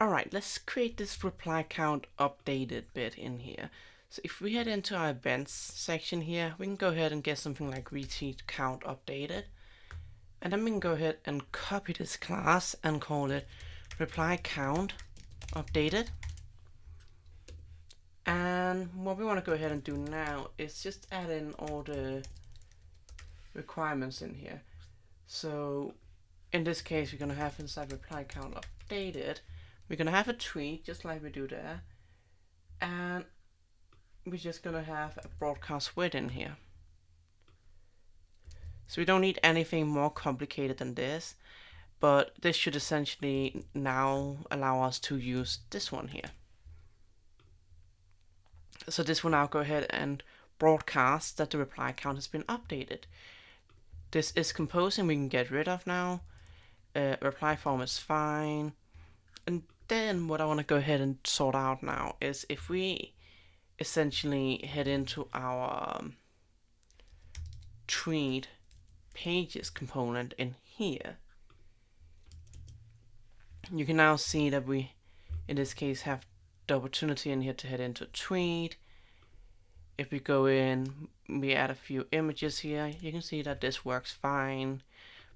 Alright, let's create this reply count updated bit in here. So if we head into our events section here, we can go ahead and get something like retweet count updated. And then we can go ahead and copy this class and call it reply count updated. And what we want to go ahead and do now is just add in all the requirements in here. So in this case, we're going to have inside reply count updated, we're going to have a tweet just like we do there, and we're just going to have a broadcast width in here. So we don't need anything more complicated than this, but this should essentially now allow us to use this one here. So this will now go ahead and broadcast that the reply count has been updated. This is composing, we can get rid of now. Reply form is fine. And then what I want to go ahead and sort out now is if we essentially head into our tweet pages component in here, you can now see that we, in this case, have the opportunity in here to head into tweet. If we go in, we add a few images here, you can see that this works fine.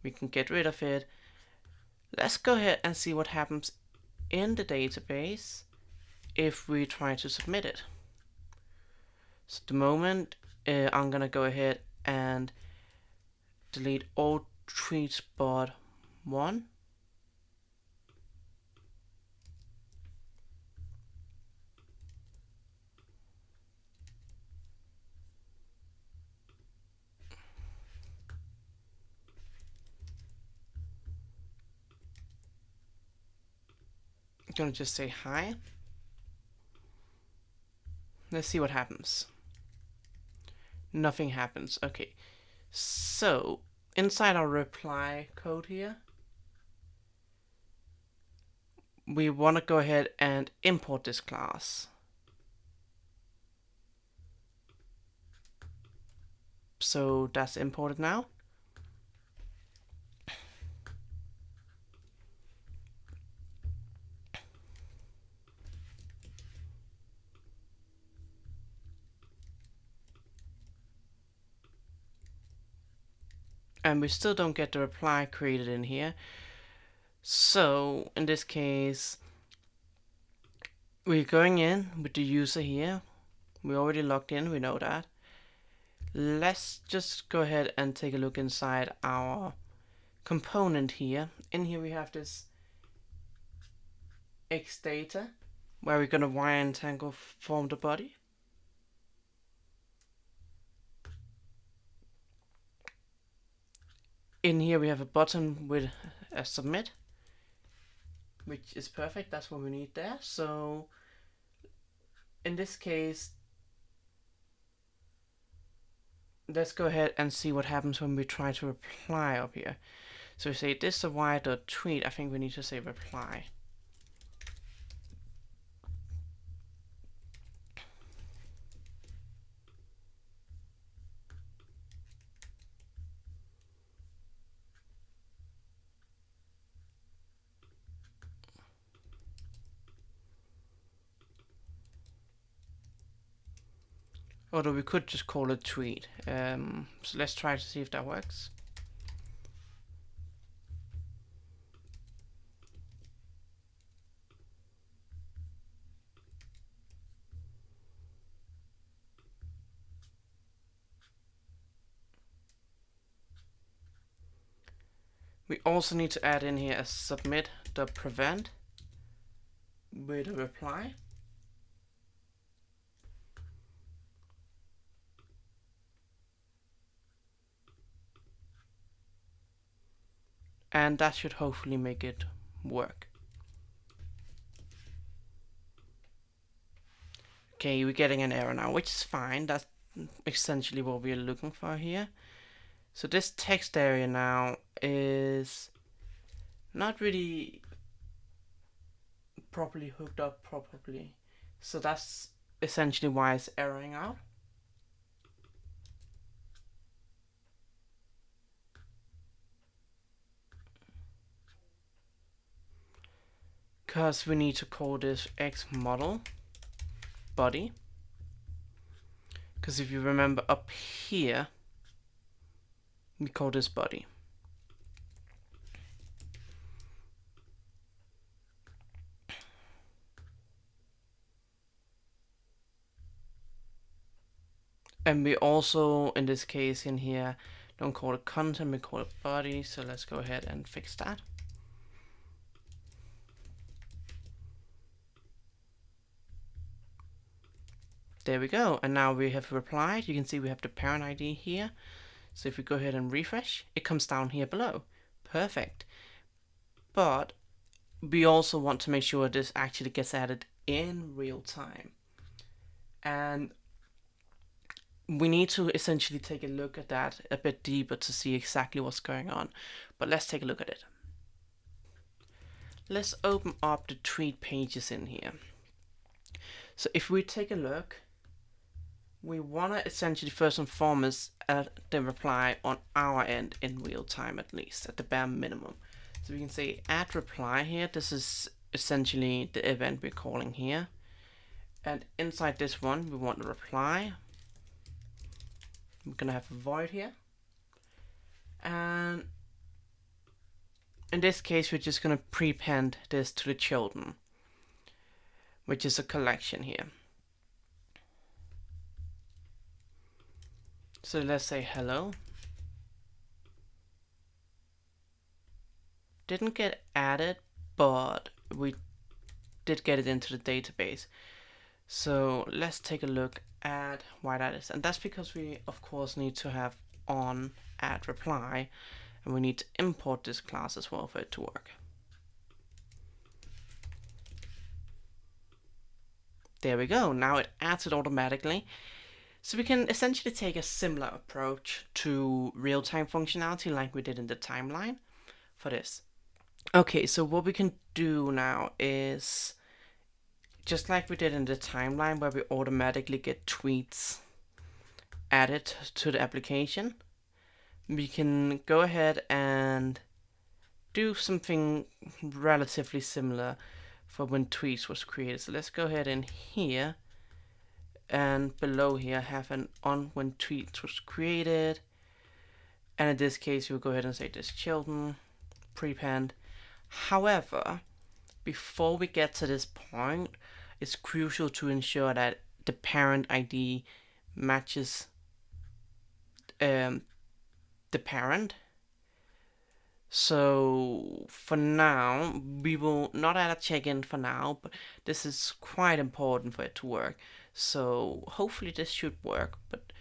We can get rid of it. Let's go ahead and see what happens in the database if we try to submit it. So at the moment, I'm gonna go ahead and delete all tweets but one. I'm gonna just say hi. Let's see what happens. Nothing happens. Okay, so inside our reply code here, we want to go ahead and import this class. So that's imported now. And we still don't get the reply created in here. So in this case, we're going in with the user here. We're already logged in, we know that. Let's just go ahead and take a look inside our component here. In here we have this X data, where we're going to wire entangle form the body. In here we have a button with a submit, which is perfect. That's what we need there. So in this case, let's go ahead and see what happens when we try to reply up here. So we say this is a wire.tweet. I think we need to say reply. Although we could just call it tweet. So let's try to see if that works. We also need to add in here a submit.prevent with a reply. And that should hopefully make it work. Okay, we're getting an error now, which is fine. That's essentially what we're looking for here. So this text area now is not really properly hooked up properly. So that's essentially why it's erroring out. because we need to call this X model body. Because if you remember up here, we call this body. And we also, in this case in here, don't call it content, we call it body. So let's go ahead and fix that. There we go. And now we have replied. You can see we have the parent ID here. So if we go ahead and refresh, it comes down here below. Perfect. But we also want to make sure this actually gets added in real time. And we need to essentially take a look at that a bit deeper to see exactly what's going on. But let's take a look at it. Let's open up the tweet pages in here. So if we take a look, we want to essentially first and foremost add the reply on our end in real time, at least at the bare minimum. So we can say add reply here. This is essentially the event we're calling here. And inside this one, we want the reply. We're going to have a void here. And in this case, we're just going to prepend this to the children, which is a collection here. So let's say hello. Didn't get added, but we did get it into the database. So let's take a look at why that is. And that's because we, of course, need to have on add reply, and we need to import this class as well for it to work. There we go. Now it adds it automatically. So we can essentially take a similar approach to real-time functionality like we did in the timeline for this. Okay, so what we can do now is, just like we did in the timeline where we automatically get tweets added to the application, we can go ahead and do something relatively similar for when tweets was created. So let's go ahead in here and below here have an on when tweets was created. And in this case, we'll go ahead and say this children prepend. However, before we get to this point, it's crucial to ensure that the parent ID matches the parent. So for now, we will not add a check-in for now, but this is quite important for it to work. So hopefully this should work, but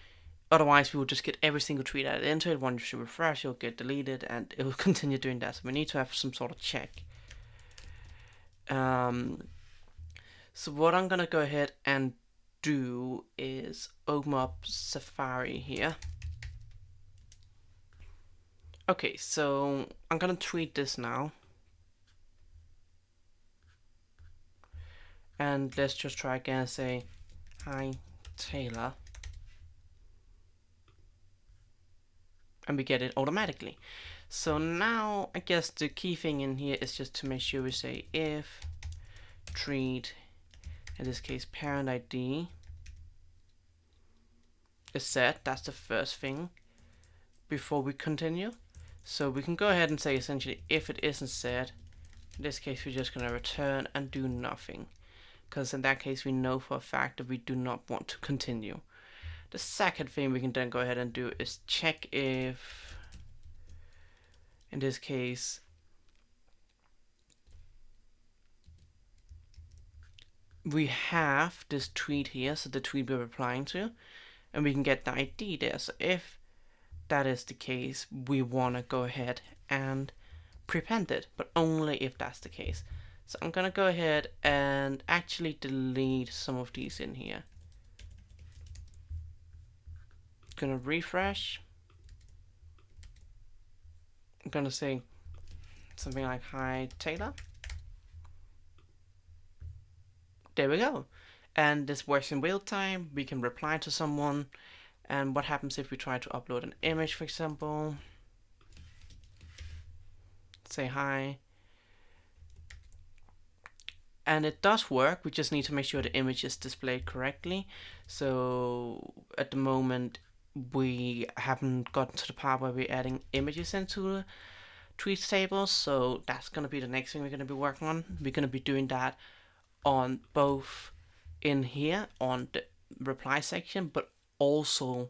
otherwise we will just get every single tweet added into it. Once you refresh, it'll get deleted and it will continue doing that. So we need to have some sort of check. So what I'm gonna go ahead and do is open up Safari here. Okay, so I'm gonna tweet this now. And let's just try again and say, hi, Taylor. And we get it automatically. So now, I guess the key thing in here is just to make sure we say if tweet, in this case, parent ID is set. That's the first thing before we continue. So we can go ahead and say essentially if it isn't set, in this case we're just going to return and do nothing, because in that case we know for a fact that we do not want to continue. The second thing we can then go ahead and do is check if, in this case, we have this tweet here, so the tweet we're replying to, and we can get the ID there. So if that is the case, we want to go ahead and prepend it, but only if that's the case. So I'm gonna go ahead and actually delete some of these in here. Gonna refresh. I'm gonna say something like hi Taylor. There we go. And this works in real time. We can reply to someone. And what happens if we try to upload an image, for example? Say hi. and it does work. We just need to make sure the image is displayed correctly. So at the moment we haven't gotten to the part where we're adding images into the tweets tables, so that's going to be the next thing we're going to be working on. We're going to be doing that on both in here on the reply section, but also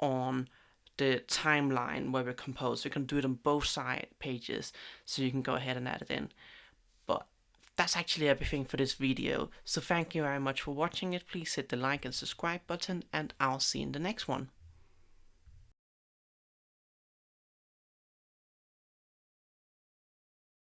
on the timeline where we compose. We can do it on both side pages, so you can go ahead and add it in. But that's actually everything for this video, so thank you very much for watching it. Please hit the like and subscribe button, and I'll see you in the next one.